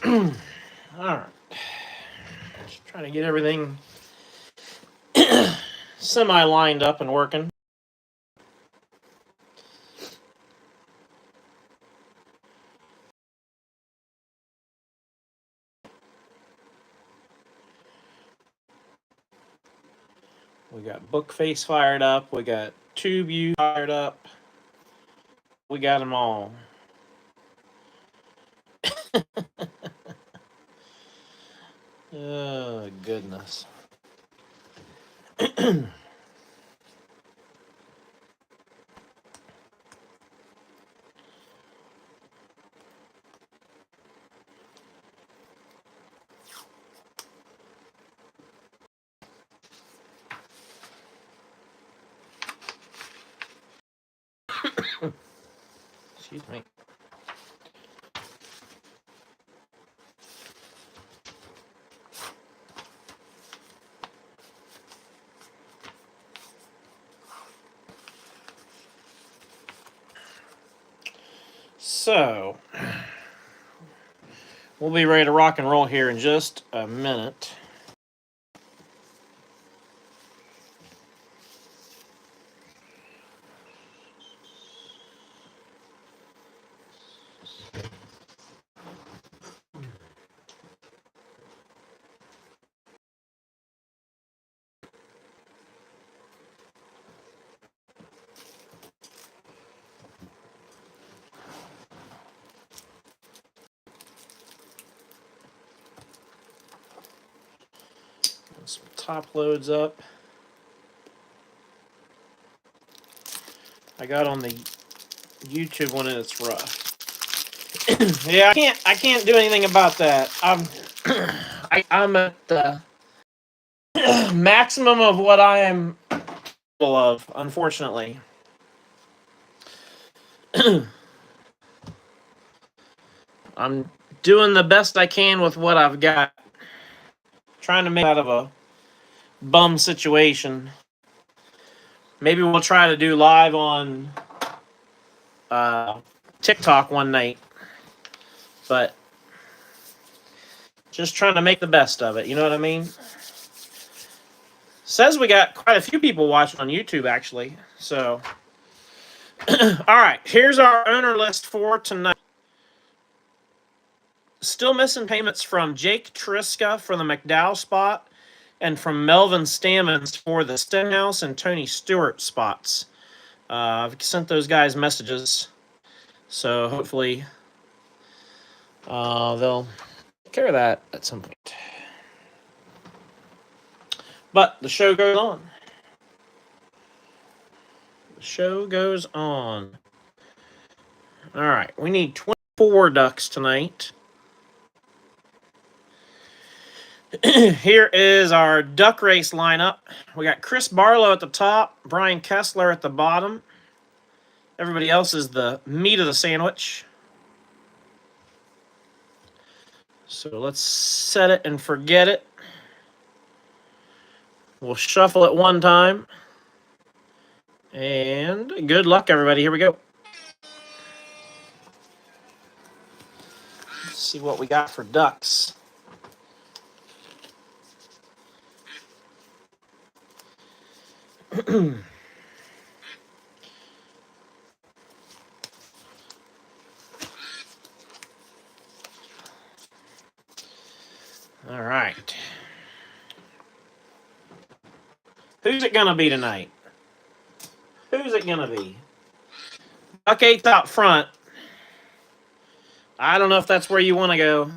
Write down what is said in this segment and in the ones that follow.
All right. Just trying to get everything semi-lined up and working. We got Bookface fired up. We got TubeView fired up. We got them all. Oh, goodness. Excuse me. So, we'll be ready to rock and roll here in just a minute. Some top loads up. I got on the YouTube one and it's rough. Yeah, I can't do anything about that. I'm at the maximum of what I am capable of, unfortunately. I'm doing the best I can with what I've got. Trying to make out of a bum situation. Maybe we'll try to do live on TikTok one night. But just trying to make the best of it, you know what I mean? Says we got quite a few people watching on YouTube, actually. So, all right, here's our owner list for tonight. Still missing payments from Jake Triska for the McDowell spot and from Melvin Stammons for the Stenhouse and Tony Stewart spots. I've sent those guys messages, so hopefully they'll take care of that at some point. But the show goes on. The show goes on. All right, we need 24 ducks tonight. Here is our duck race lineup. We got Chris Barlow at the top, Brian Kessler at the bottom. Everybody else is the meat of the sandwich. So let's set it and forget it. We'll shuffle it one time. And good luck, everybody. Here we go. Let's see what we got for ducks. All right. Who's it going to be tonight? Who's it going to be? Duck 8th out front. I don't know if that's where you want to go.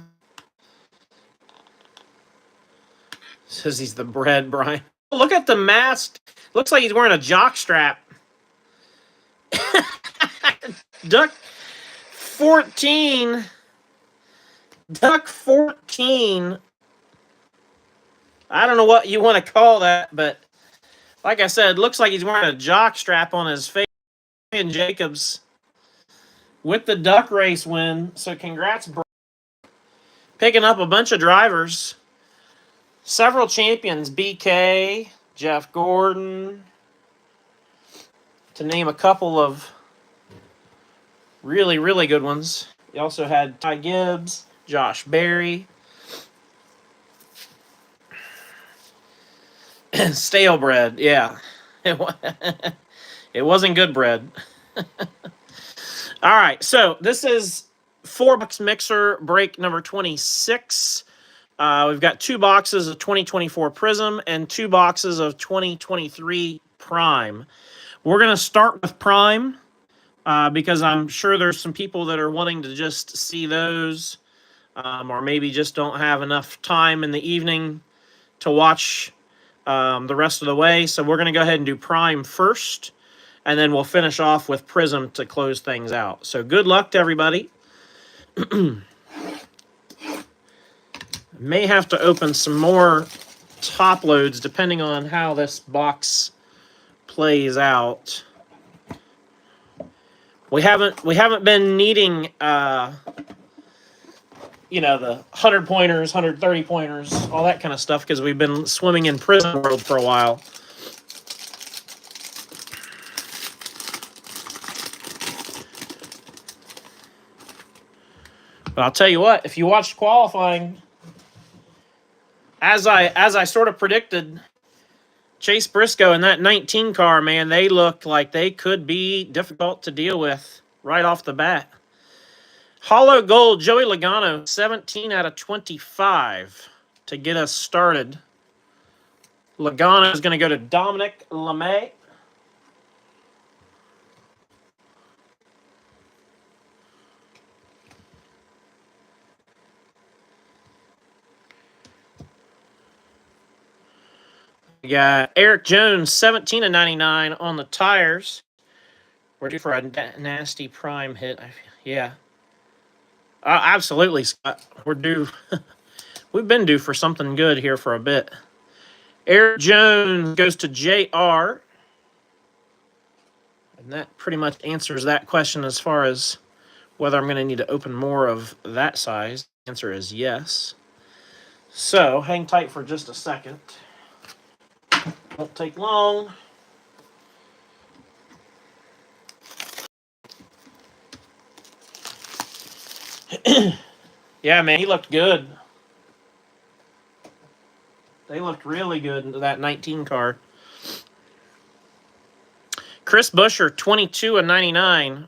Says he's the bread, Brian. Look at the mask. Looks like he's wearing a jock strap. Duck 14. Duck 14. I don't know what you want to call that, but like I said, looks like he's wearing a jock strap on his face. And Jacobs with the duck race win. So congrats, Brian. Picking up a bunch of drivers. Several champions. BK, Jeff Gordon, to name a couple of really, really good ones. You also had Ty Gibbs. Josh Berry. Stale bread, yeah. It wasn't good bread. All right, so this is $4 mixer break number 26. We've got 2 boxes of 2024 Prism and 2 boxes of 2023 Prime. We're going to start with Prime because I'm sure there's some people that are wanting to just see those or maybe just don't have enough time in the evening to watch the rest of the way. So we're going to go ahead and do Prime first, and then we'll finish off with Prism to close things out. So good luck to everybody. May have to open some more top loads depending on how this box plays out. We haven't been needing you know, the 100 pointers, 130 pointers, all that kind of stuff because we've been swimming in Prism World for a while. But I'll tell you what, if you watched qualifying, as I sort of predicted, Chase Briscoe and that 19 car, man, they look like they could be difficult to deal with right off the bat. Hollow Gold, Joey Logano, 17 out of 25 to get us started. Logano is going to go to Dominic LeMay. We got Eric Jones, 17 of 99 on the tires. We're due for a nasty Prime hit. Yeah. Absolutely, Scott. We're due. We've been due for something good here for a bit. Eric Jones goes to JR. And that pretty much answers that question as far as whether I'm going to need to open more of that size. The answer is yes. So hang tight for just a second. Won't take long. Yeah, man, he looked good. They looked really good into that 19 car. Chris Buescher, 22 of 99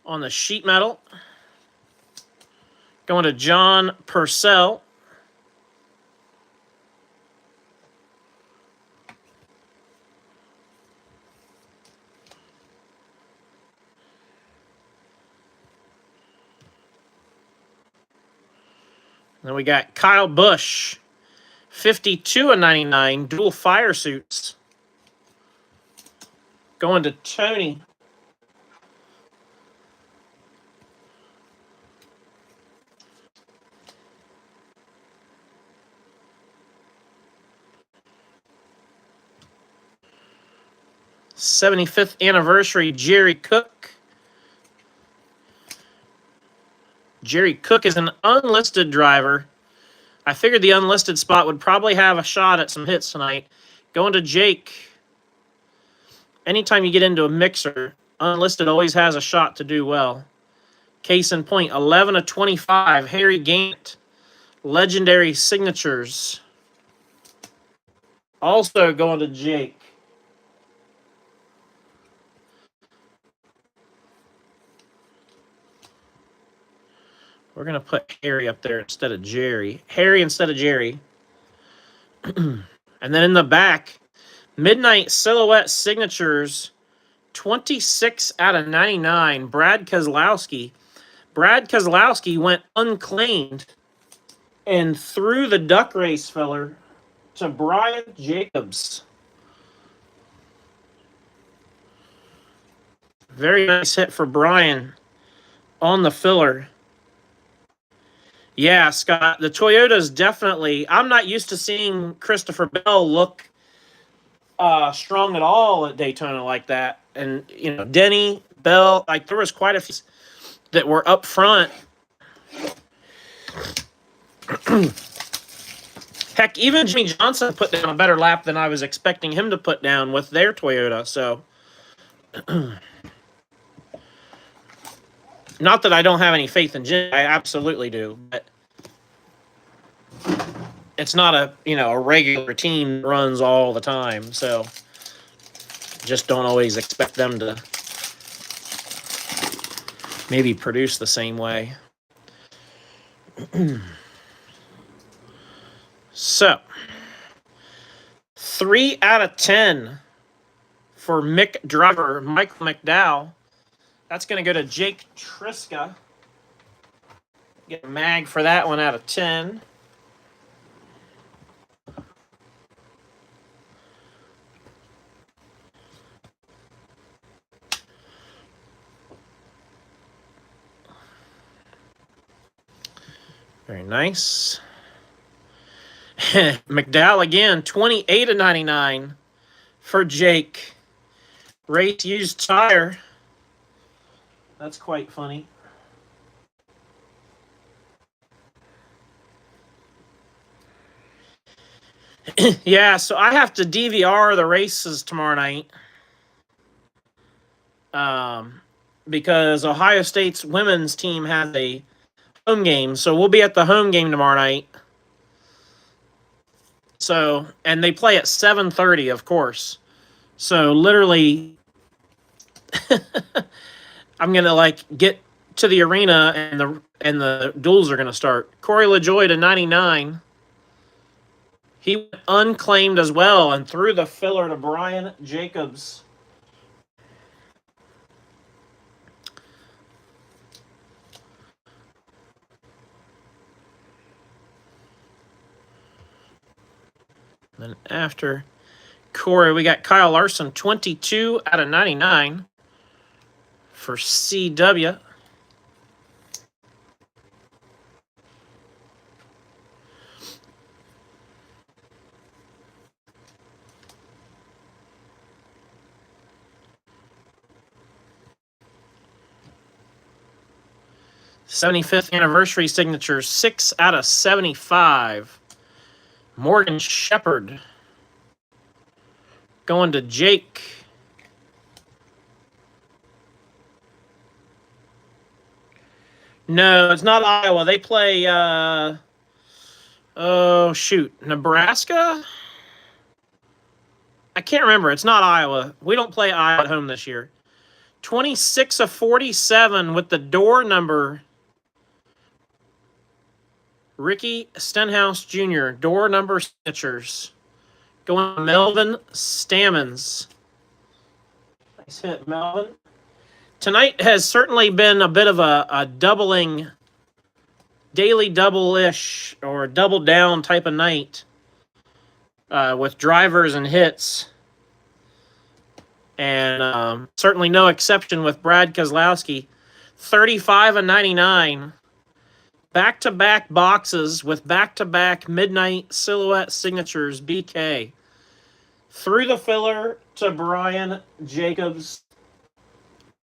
on the sheet metal. Going to John Purcell. Then we got Kyle Busch, 52 of 99, dual fire suits. Going to Tony. '75th anniversary, Jerry Cook. Jerry Cook is an unlisted driver. I figured the unlisted spot would probably have a shot at some hits tonight. Going to Jake. Anytime you get into a mixer, unlisted always has a shot to do well. Case in point, 11 of 25, Harry Gant. Legendary signatures. Also going to Jake. We're going to put Harry up there instead of Jerry. Harry instead of Jerry. And then in the back, Midnight Silhouette Signatures, 26 out of 99, Brad Keselowski. Brad Keselowski went unclaimed and threw the duck race filler to Brian Jacobs. Very nice hit for Brian on the filler. Yeah, Scott, the Toyota's definitely... I'm not used to seeing Christopher Bell look strong at all at Daytona like that. And, you know, Denny, Bell, like there was quite a few that were up front. Heck, even Jimmy Johnson put down a better lap than I was expecting him to put down with their Toyota. So... Not that I don't have any faith in Jim. I absolutely do. But it's not a, a regular team that runs all the time. So just don't always expect them to maybe produce the same way. So 3 out of 10 for Mick Driver, Michael McDowell. That's going to go to Jake Triska. Get a mag for that one out of 10. Very nice. McDowell again, 28 of 99 for Jake. Race used tire. That's quite funny. Yeah, so I have to DVR the races tomorrow night. Because Ohio State's women's team has a home game. So we'll be at the home game tomorrow night. So, and they play at 7:30, of course. So literally, I'm gonna get to the arena and the duels are gonna start. Corey LaJoy to 99. He went unclaimed as well and threw the filler to Brian Jacobs. Then after Corey, we got Kyle Larson, 22 out of 99 for CW. '75th anniversary signatures, 6 out of 75. Morgan Shepherd going to Jake. No, it's not Iowa. They play, Nebraska? I can't remember. It's not Iowa. We don't play Iowa at home this year. 26 of 47 with the door number. Ricky Stenhouse Jr., door number signatures. Going to Melvin Stammons. Nice hit, Melvin. Tonight has certainly been a bit of a doubling, daily double-ish, or double down type of night with drivers and hits. And certainly no exception with Brad Keselowski. 35 of 99. Back-to-back boxes with back-to-back midnight silhouette signatures, BK. Through the filler to Brian Jacobs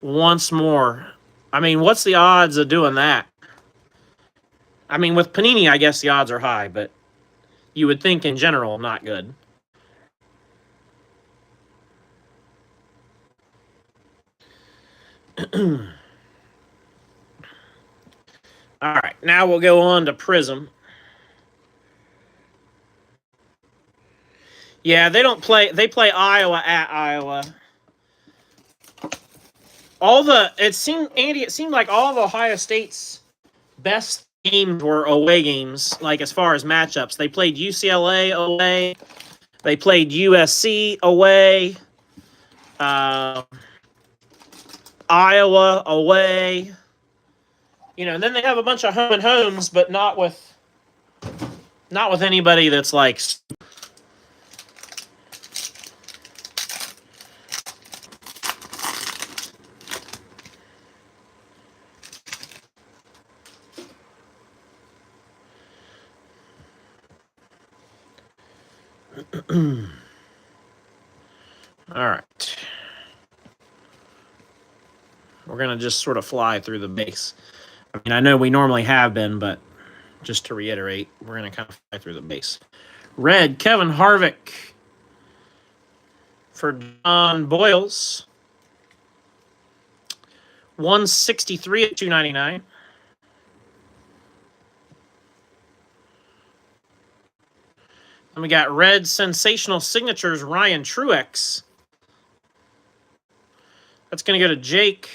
once more. I mean, what's the odds of doing that? I mean, with Panini, I guess the odds are high, but you would think in general, not good. All right, now we'll go on to Prism. Yeah, they don't play. They play Iowa at Iowa. It seemed like all of Ohio State's best games were away games, like as far as matchups. They played UCLA away. They played USC away. Iowa away. And then they have a bunch of home and homes, but not with anybody that's like. All right. We're going to just sort of fly through the base. I mean, I know we normally have been, but just to reiterate, we're going to kind of fly through the base. Red, Kevin Harvick for John Boyles. 163 at 299. And we got red sensational signatures, Ryan Truex. That's going to go to Jake.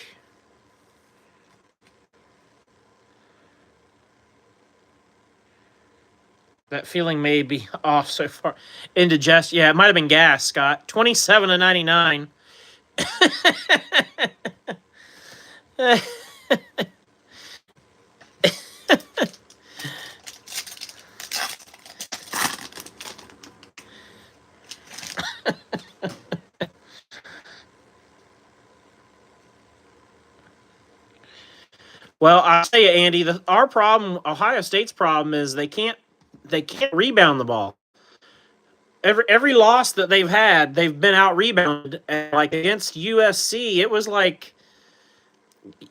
That feeling may be off so far. Indigest. Yeah, it might have been gas, Scott. 27 to 99. Well, I'll tell you, Andy, our problem, Ohio State's problem, is they can't rebound the ball. Every loss that they've had, they've been out rebounded. And like against USC, it was like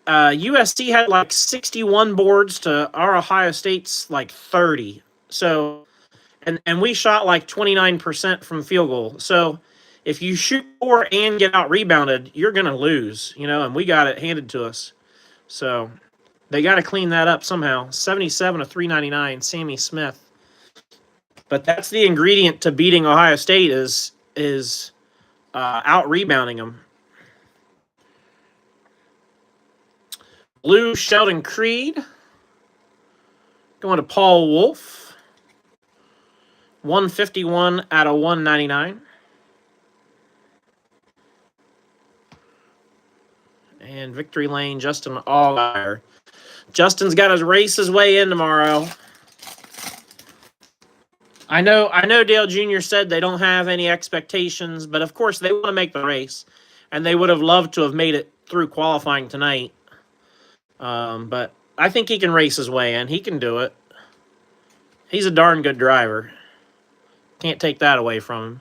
USC had like 61 boards to our Ohio State's like 30. So, and we shot like 29% from field goal. So, if you shoot 4 and get out rebounded, you're gonna lose, and we got it handed to us. So, they got to clean that up somehow. 77 to 399, Sammy Smith. But that's the ingredient to beating Ohio State is out rebounding them. Blue Sheldon Creed. Going to Paul Wolf. 151 out of 199. And Victory Lane, Justin Allgaier. Justin's got his race his way in tomorrow. I know Dale Jr. said they don't have any expectations, but of course they want to make the race, and they would have loved to have made it through qualifying tonight. But I think he can race his way in. He can do it. He's a darn good driver. Can't take that away from him.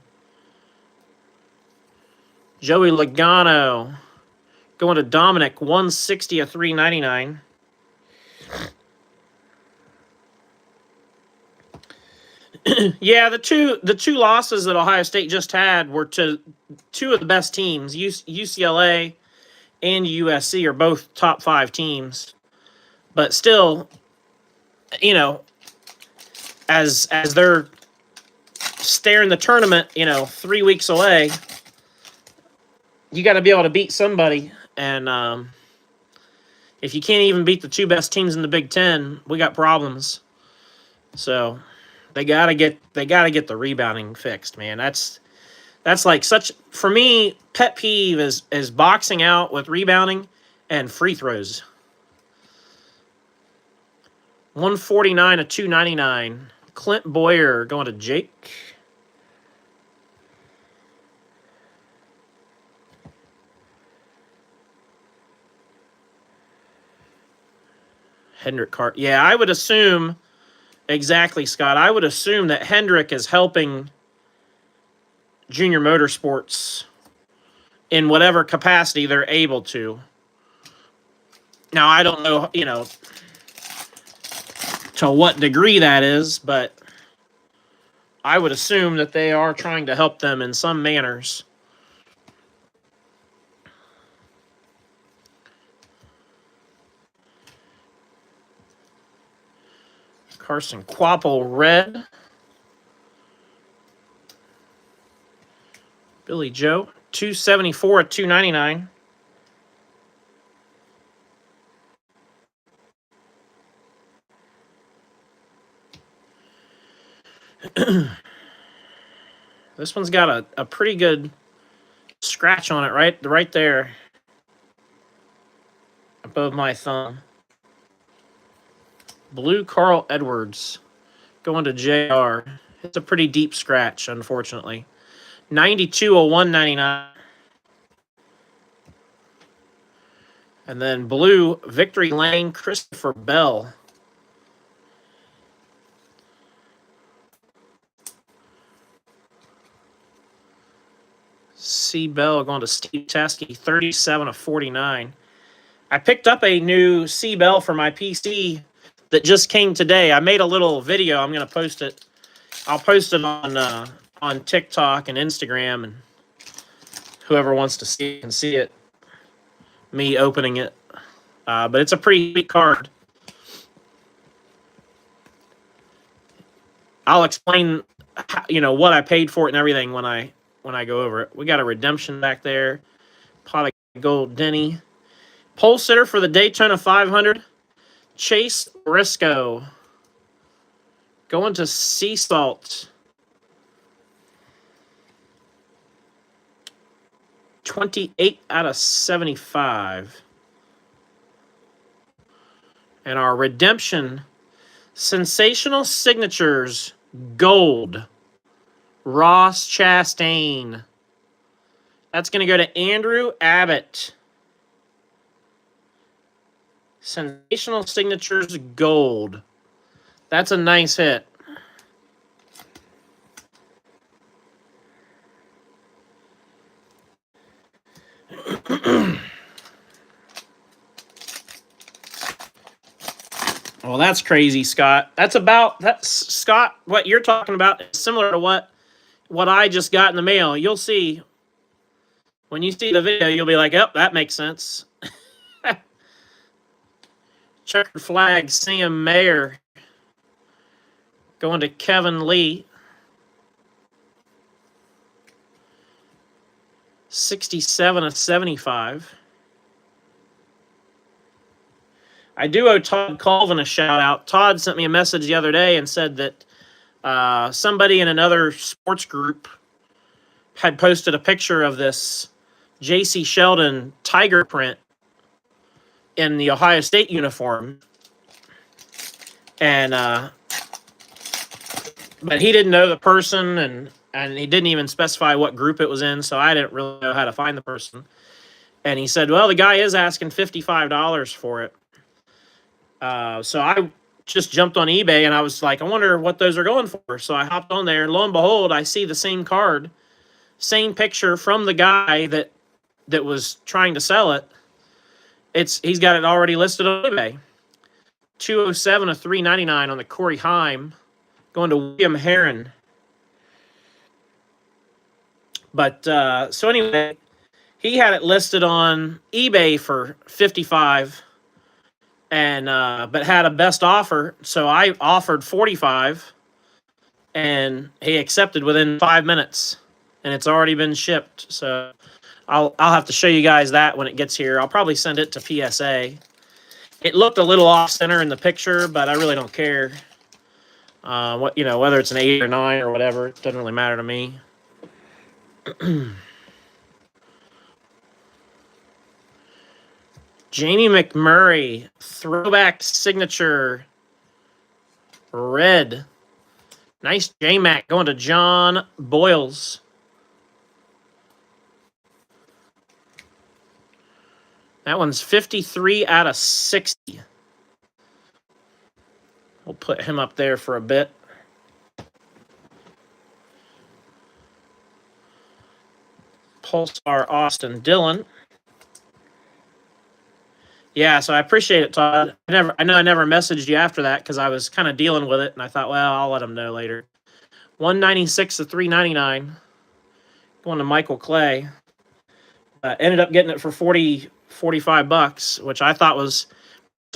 Joey Logano going to Dominic, 160 of 399. Yeah, the two losses that Ohio State just had were to two of the best teams. UCLA and USC are both top 5 teams. But still, as they're staring the tournament, 3 weeks away, you got to be able to beat somebody. And if you can't even beat the 2 best teams in the Big Ten, we got problems. So they gotta get the rebounding fixed, man. That's like such, for me, pet peeve is boxing out with rebounding and free throws. 149 to 299. Clint Boyer going to Jake. Hendrick Cart. Yeah, I would assume, exactly, Scott. I would assume that Hendrick is helping Junior Motorsports in whatever capacity they're able to. Now, I don't know, to what degree that is, but I would assume that they are trying to help them in some manners. Carson Quapple, red. Billy Joe, 274 at 299. This one's got a pretty good scratch on it right there above my thumb. Blue Carl Edwards going to JR. It's a pretty deep scratch, unfortunately. 92 of 199. And then blue Victory Lane Christopher Bell. C. Bell going to Steve Tasky, 37 of 49. I picked up a new C. Bell for my PC that just came today. I made a little video. I'm going to post it. I'll post it on TikTok and Instagram, and whoever wants to see it can see it. Me opening it. But it's a pretty sweet card. I'll explain, what I paid for it and everything when I go over it. We got a redemption back there. Pot of gold Denny. Pole sitter for the Daytona 500. Chase Briscoe. Going to Sea Salt. 28 out of 75. And our redemption, Sensational Signatures, Gold, Ross Chastain. That's going to go to Andrew Abbott. Sensational Signatures, Gold. That's a nice hit. Well, that's crazy, Scott. Scott, what you're talking about is similar to what I just got in the mail. You'll see when you see the video, you'll be like, "Yep, that makes sense." Checkered flag, Sam Mayer. Going to Kevin Lee. 67 of 75. I do owe Todd Colvin a shout out. Todd sent me a message the other day and said that somebody in another sports group had posted a picture of this J.C. Sheldon tiger print in the Ohio State uniform. And but he didn't know the person, and he didn't even specify what group it was in, so I didn't really know how to find the person. And he said, well, the guy is asking $55 for it. So I just jumped on eBay, and I was like, I wonder what those are going for. So I hopped on there, and lo and behold, I see the same card, same picture from the guy that was trying to sell it. He's got it already listed on eBay. 207 of 399 on the Corey Heim, going to William Heron. But so anyway, he had it listed on eBay for $55. And but had a best offer, so I offered $45, and he accepted within 5 minutes, and it's already been shipped. So I'll have to show you guys that when it gets here. I'll probably send it to PSA. It looked a little off center in the picture, but I really don't care. Whether it's an 8 or 9 or whatever, it doesn't really matter to me. Jamie McMurray, throwback signature, red. Nice J-Mac going to John Boyles. That one's 53 out of 60. We'll put him up there for a bit. Pulsar Austin Dillon. Yeah, so I appreciate it, Todd. I know I never messaged you after that because I was kind of dealing with it, and I thought, well, I'll let him know later. 196 to 399. Going to Michael Clay. Ended up getting it for $45, which I thought was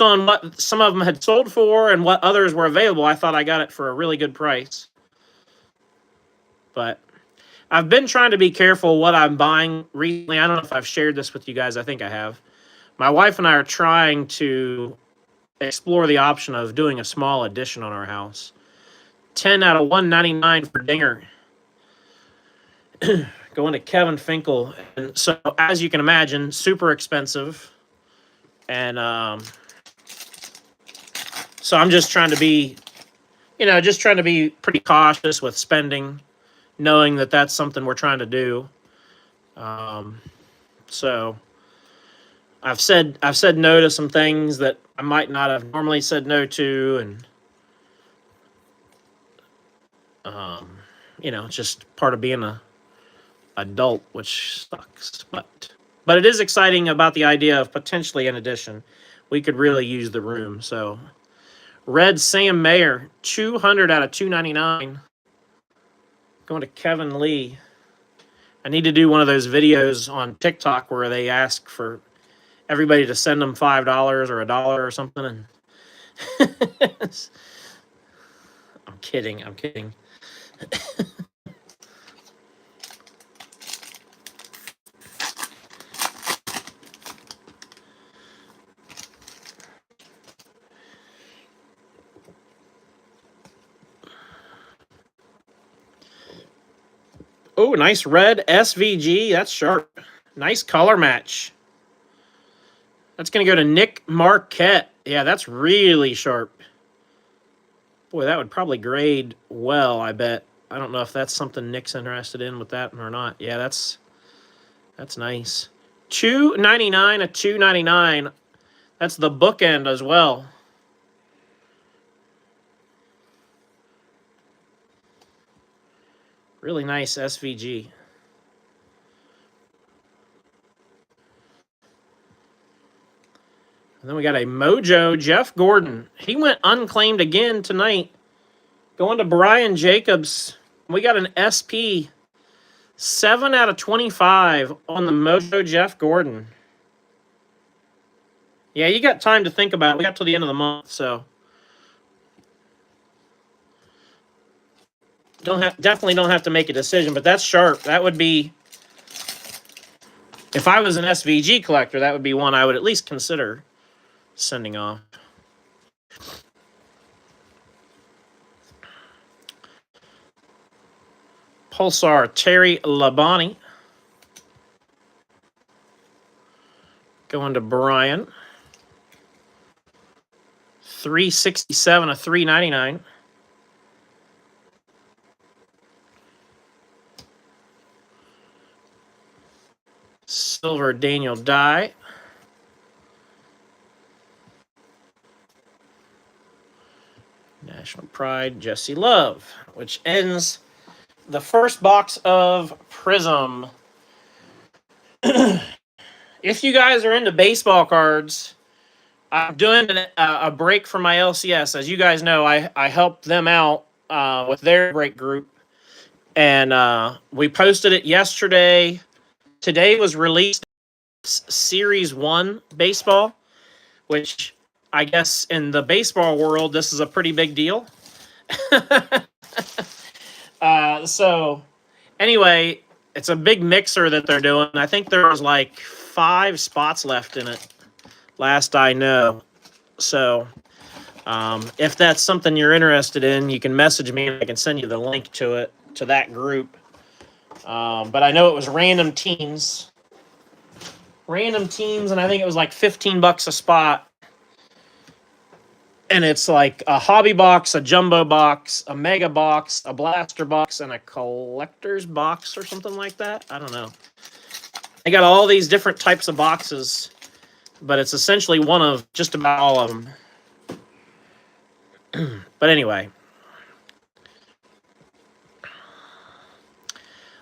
on what some of them had sold for and what others were available. I thought I got it for a really good price. But I've been trying to be careful what I'm buying recently. I don't know if I've shared this with you guys. I think I have. My wife and I are trying to explore the option of doing a small addition on our house. 10 out of 199 for Dinger. Going to Kevin Finkel. And so, as you can imagine, super expensive. And so I'm just trying to be, pretty cautious with spending, knowing that that's something we're trying to do. So I've said no to some things that I might not have normally said no to, and it's just part of being a adult, which sucks. But it is exciting about the idea of potentially an addition. We could really use the room. So red Sam Mayer, 200 out of 299. Going to Kevin Lee. I need to do one of those videos on TikTok where they ask for everybody to send them $5 or $1 or something. And I'm kidding. I'm kidding. Oh, nice red SVG. That's sharp. Nice color match. That's going to go to Nick Marquette. Yeah, that's really sharp. Boy, that would probably grade well, I bet. I don't know if that's something Nick's interested in with that or not. Yeah, that's nice. $2.99 a $2.99. That's the bookend as well. Really nice SVG. And then we got a Mojo Jeff Gordon. He went unclaimed again tonight. Going to Brian Jacobs. We got an SP 7 out of 25 on the Mojo Jeff Gordon. Yeah, you got time to think about it. We got till the end of the month, so definitely don't have to make a decision, but that's sharp. That would be, if I was an SVG collector, that would be one I would at least consider sending off. Pulsar Terry Labonte. Going to Brian. 367 of 399. Silver Daniel Dye. National Pride Jesse Love, which ends the first box of Prism. If you guys are into baseball cards, I'm doing a break for my LCS. As you guys know, I helped them out with their break group. And we posted it yesterday. Today was released Series 1 baseball, which I guess in the baseball world, this is a pretty big deal. So anyway, it's a big mixer that they're doing. I think there was like 5 spots left in it, last I know. So if that's something you're interested in, you can message me and I can send you the link to it, to that group. But I know it was random teams, and I think it was like $15 a spot. And it's like a hobby box, a jumbo box, a mega box, a blaster box, and a collector's box or something like that. I don't know. They got all these different types of boxes, but it's essentially one of just about all of them. But anyway,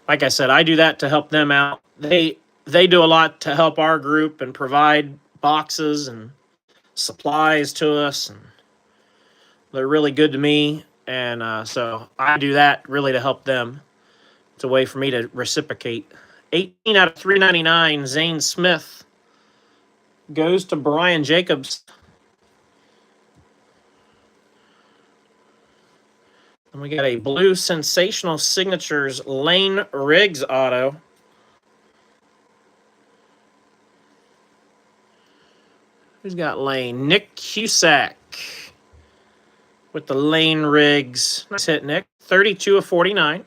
like I said, I do that to help them out. They do a lot to help our group and provide boxes and supplies to us, and they're really good to me. And so I do that really to help them. It's a way for me to reciprocate. 18 out of 399, Zane Smith goes to Brian Jacobs. And we got a blue Sensational Signatures Lane Riggs auto. Who's got Lane? Nick Cusack with the Lane Riggs. Nice hit, Nick. 32 of 49.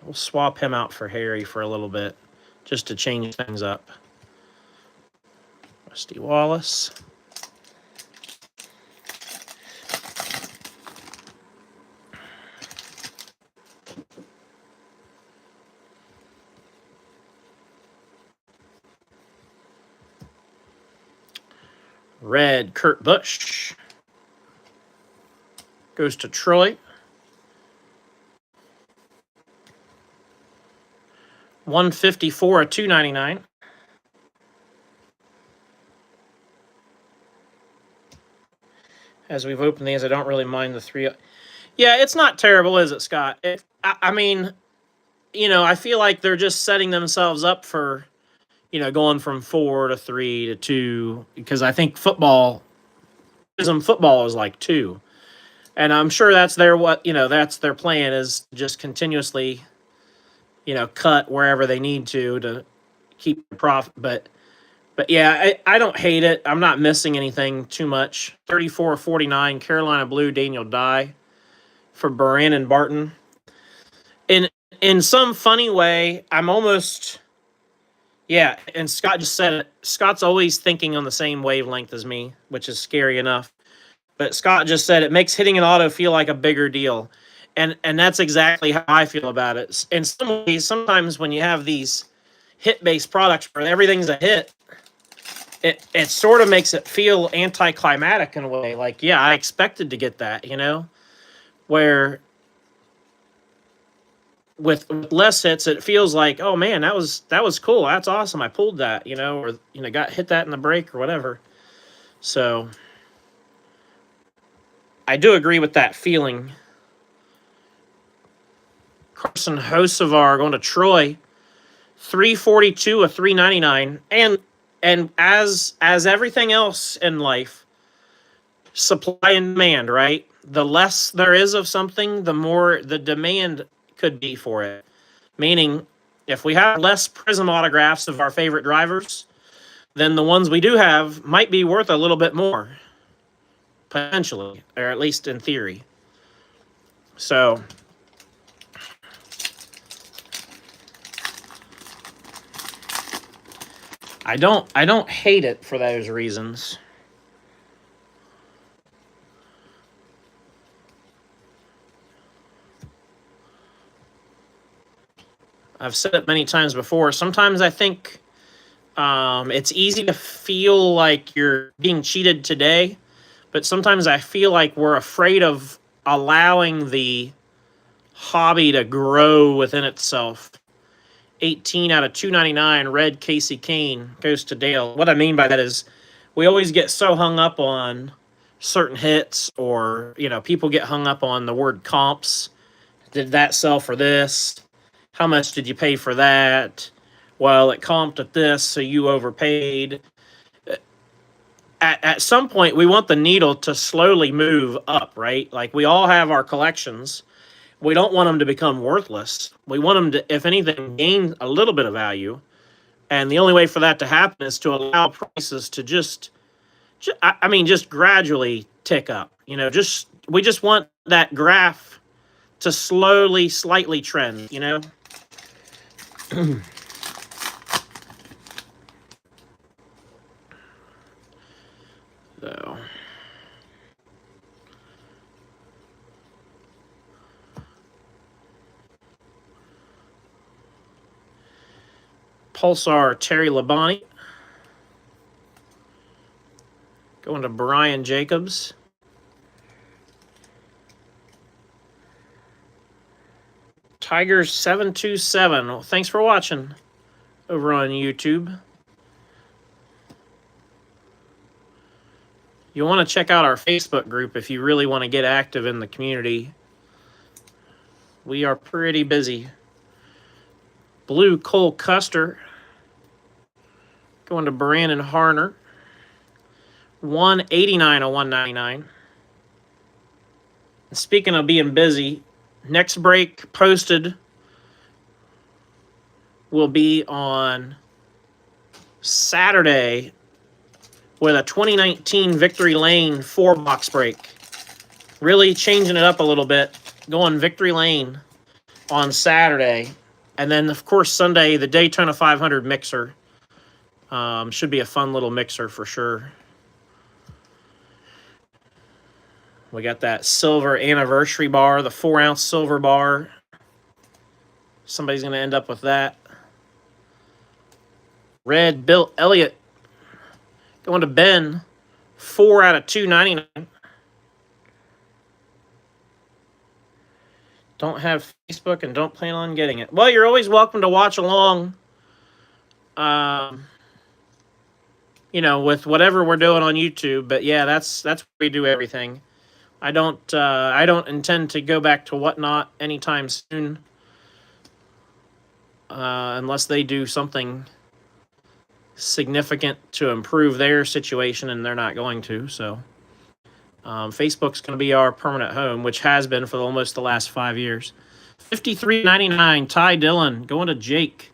We'll swap him out for Harry for a little bit, just to change things up. Rusty Wallace. Red Kurt Busch goes to Troy. 154 of 299. As we've opened these, I don't really mind the 3. Yeah, it's not terrible, is it, Scott? I mean, I feel like they're just setting themselves up for, going from 4 to 3 to 2, because I think football is like 2. And I'm sure that's that's their plan, is just continuously, cut wherever they need to keep the profit. But yeah, I don't hate it. I'm not missing anything too much. 34-49, Carolina Blue, Daniel Dye for Brandon Barton. In in some funny way, I'm almost, yeah, and Scott just said it. Scott's always thinking on the same wavelength as me, which is scary enough. But Scott just said it makes hitting an auto feel like a bigger deal. And that's exactly how I feel about it. In some ways, sometimes when you have these hit-based products where everything's a hit, it sort of makes it feel anticlimactic in a way. Like, yeah, I expected to get that, where with less hits, it feels like, oh man, that was cool. That's awesome. I pulled that, or got hit that in the break or whatever. So I do agree with that feeling. Carson Hocevar going to Troy, 342 of 399, and as everything else in life, supply and demand, right? The less there is of something, the more the demand could be for it. Meaning, if we have less Prism autographs of our favorite drivers, then the ones we do have might be worth a little bit more, potentially, or at least in theory. So I don't hate it for those reasons. I've said it many times before. Sometimes I think it's easy to feel like you're being cheated today, but sometimes I feel like we're afraid of allowing the hobby to grow within itself. 18 out of 299, red 𝐁𝐫𝐞𝐚 goes to Dale. What I mean by that is we always get so hung up on certain hits, or, people get hung up on the word comps. Did that sell for this? How much did you pay for that? Well, it comped at this, so you overpaid. At some point, we want the needle to slowly move up, right? Like, we all have our collections. We don't want them to become worthless. We want them to, if anything, gain a little bit of value. And the only way for that to happen is to allow prices to just gradually tick up. We just want that graph to slowly, slightly trend, So Pulsar Terry Labonte going to Brian Jacobs. Tigers 727. Well, thanks for watching over on YouTube. You'll want to check out our Facebook group if you really want to get active in the community. We are pretty busy. Blue Cole Custer going to Brandon Harner. 189 of 199. And speaking of being busy, next break posted will be on Saturday with a 2019 Victory Lane 4-box break. Really changing it up a little bit. Going Victory Lane on Saturday. And then, of course, Sunday, the Daytona 500 mixer. Should be a fun little mixer for sure. We got that silver anniversary bar, the 4-ounce silver bar. Somebody's going to end up with that. Red Bill Elliott going to Ben. 4 out of 299. Don't have Facebook and don't plan on getting it. Well, you're always welcome to watch along, with whatever we're doing on YouTube. But yeah, that's where we do everything. I don't intend to go back to Whatnot anytime soon. unless they do something significant to improve their situation, and they're not going to. So Facebook's going to be our permanent home, which has been for almost the last 5 years. $53.99, Ty Dillon, going to Jake.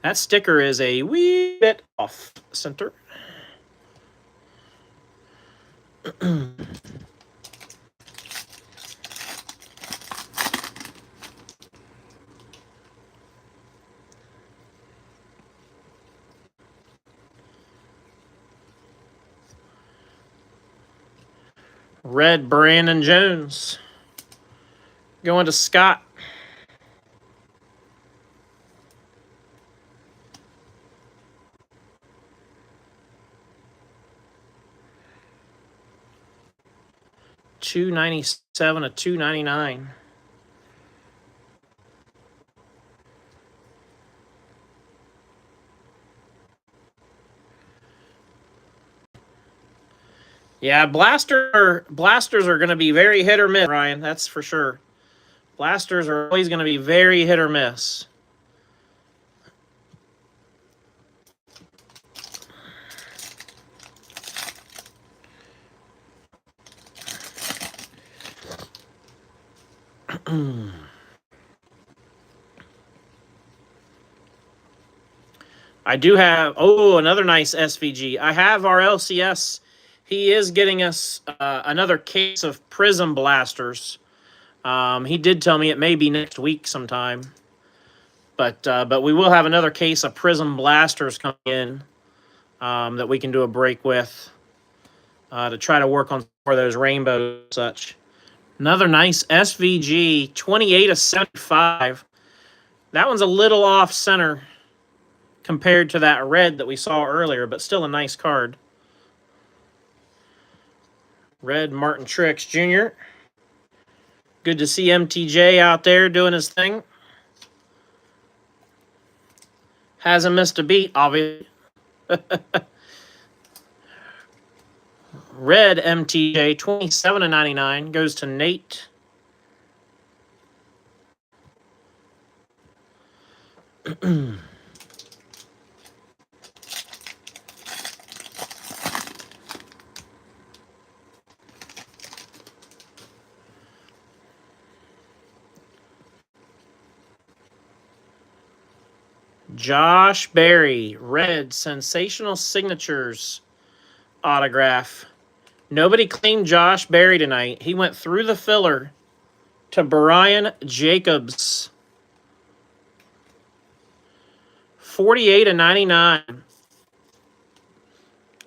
That sticker is a wee bit off center. Red Brandon Jones, going to Scott. $297 to $299. Yeah, blasters are going to be very hit or miss, Ryan. That's for sure. Blasters are always going to be very hit or miss. I do have, another nice SVG. I have our LCS. He is getting us another case of Prism Blasters. He did tell me it may be next week sometime. But we will have another case of Prism Blasters coming in that we can do a break with to try to work on more of those rainbows and such. Another nice SVG, 28 of 75. That one's a little off center compared to that red that we saw earlier, but still a nice card. Red Martin Truex Jr. Good to see MTJ out there doing his thing. Hasn't missed a beat, obviously. Red MTJ, 27 of 99, goes to Nate. Josh Berry, red, sensational signatures autograph. Nobody claimed Josh Berry tonight. He went through the filler to Brian Jacobs. 48 of 99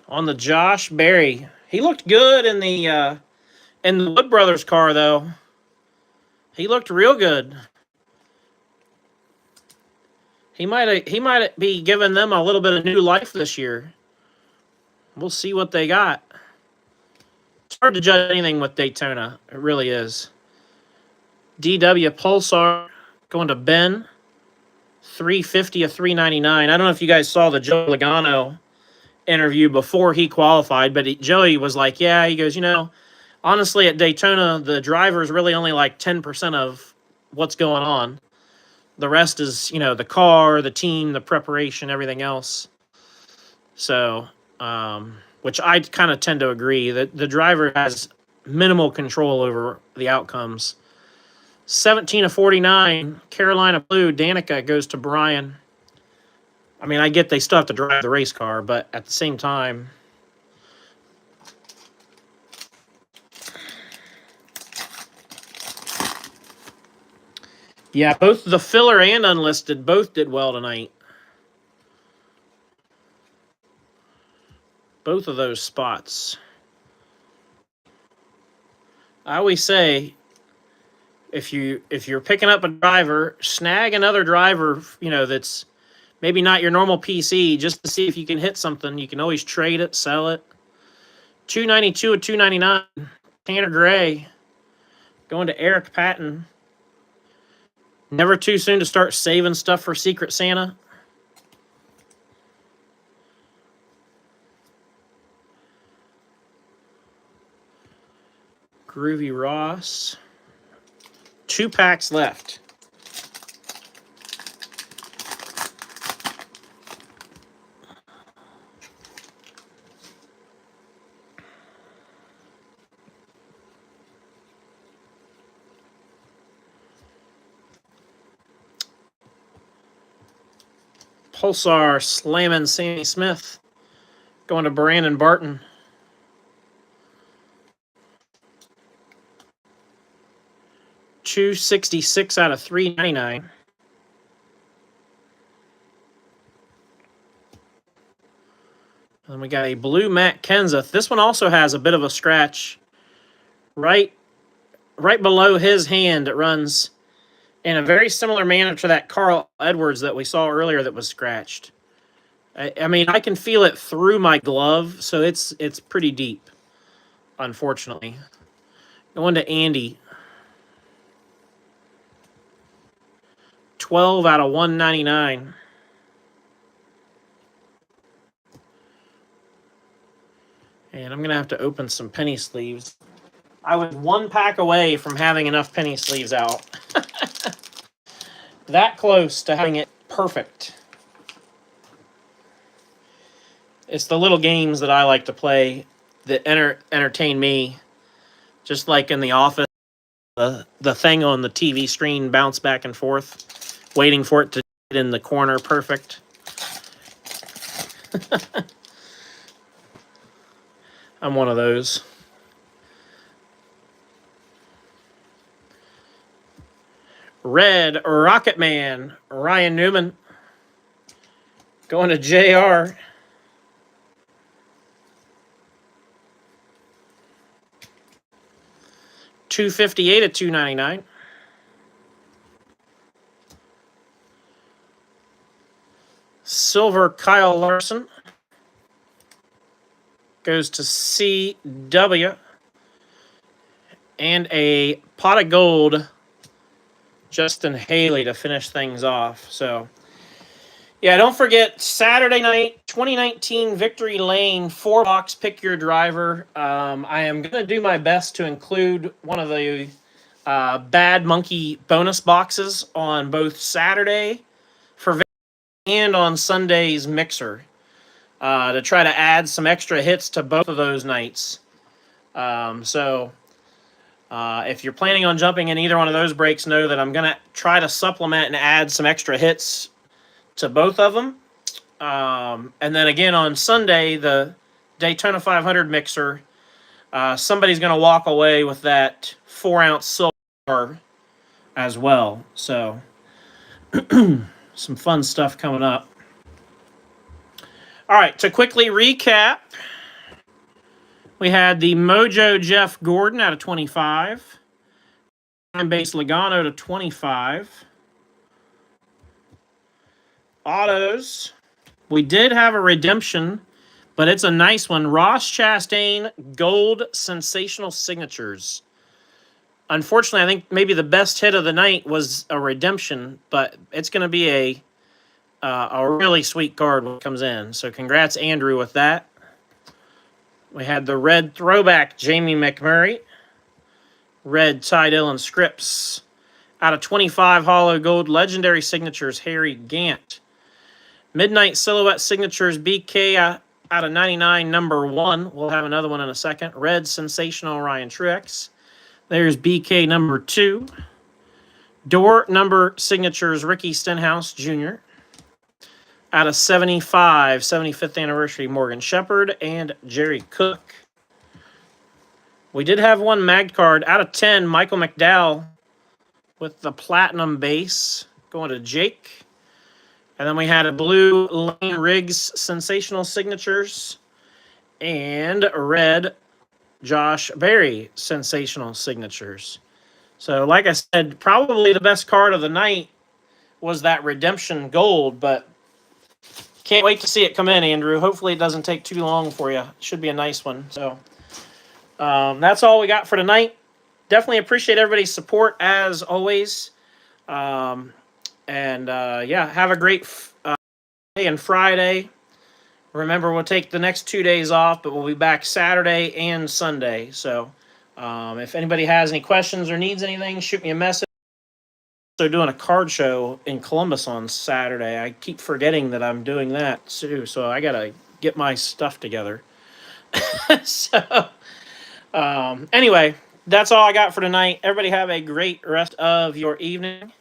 on the Josh Berry. He looked good in the Wood Brothers car, though. He looked real good. He might be giving them a little bit of new life this year. We'll see what they got. It's hard to judge anything with Daytona. It really is. DW Pulsar going to Ben. 350 of 399. I don't know if you guys saw the Joey Logano interview before he qualified, but Joey was like, yeah, he goes, honestly, at Daytona, the driver is really only like 10% of what's going on. The rest is, the car, the team, the preparation, everything else. So, which I kind of tend to agree that the driver has minimal control over the outcomes. 17 of 49, Carolina Blue, Danica goes to Brian. I mean, I get they still have to drive the race car, but at the same time, yeah, both the filler and unlisted both did well tonight. Both of those spots. I always say, if you're picking up a driver, snag another driver, that's maybe not your normal PC, just to see if you can hit something. You can always trade it, sell it. 292 of 299, Tanner Gray going to Eric Patton. Never too soon to start saving stuff for Secret Santa. Groovy Ross. 2 packs left. Pulsar slamming Sammy Smith. Going to Brandon Barton. $266 out of $399. And we got a blue Matt Kenseth. This one also has a bit of a scratch right below his hand. It runs in a very similar manner to that Carl Edwards that we saw earlier that was scratched. I mean, I can feel it through my glove, so it's pretty deep, unfortunately. Going to Andy. 12 out of 199. And I'm going to have to open some penny sleeves. I was one pack away from having enough penny sleeves out. That close to having it perfect. It's the little games that I like to play that entertain me. Just like in the office, the thing on the TV screen bounce back and forth, waiting for it to get in the corner perfect. I'm one of those. Red Rocket Man, Ryan Newman. Going to JR. $258 at $299. Silver Kyle Larson goes to CW. And a pot of gold, Justin Haley, to finish things off. So, yeah, don't forget, Saturday night, 2019 Victory Lane, 4-box Pick Your Driver. I am going to do my best to include one of the Bad Monkey bonus boxes on both Saturday for Victory and on Sunday's Mixer to try to add some extra hits to both of those nights. If you're planning on jumping in either one of those breaks, know that I'm going to try to supplement and add some extra hits to both of them. And then again on Sunday, the Daytona 500 Mixer, somebody's going to walk away with that 4-ounce silver as well. So some fun stuff coming up. All right, to quickly recap, we had the Mojo Jeff Gordon out of 25. Time-based Logano to 25. Autos. We did have a redemption, but it's a nice one. Ross Chastain Gold Sensational Signatures. Unfortunately, I think maybe the best hit of the night was a redemption, but it's going to be a really sweet card when it comes in. So congrats, Andrew, with that. We had the red throwback Jamie McMurray. Red Ty Dillon Scripps. Out of 25 hollow gold legendary signatures, Harry Gant. Midnight Silhouette Signatures BK out of 99, number 1. We'll have another one in a second. Red Sensational Ryan Truex. There's BK number 2. Door number signatures Ricky Stenhouse Jr. Out of 75, 75th anniversary Morgan Shepherd and Jerry Cook. We did have one magged card out of 10, Michael McDowell with the platinum base going to Jake. And then we had a blue Lane Riggs Sensational Signatures and a red Josh Berry Sensational Signatures. So like I said, probably the best card of the night was that Redemption Gold, but can't wait to see it come in, Andrew. Hopefully it doesn't take too long for you. It should be a nice one. So that's all we got for tonight. Definitely appreciate everybody's support as always. Yeah, have a great day and Friday. Remember, we'll take the next 2 days off, but we'll be back Saturday and Sunday. So if anybody has any questions or needs anything, shoot me a message. They're doing a card show in Columbus on Saturday. I keep forgetting that I'm doing that too, so I gotta get my stuff together. Anyway, that's all I got for tonight. Everybody have a great rest of your evening.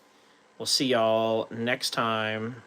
We'll see y'all next time.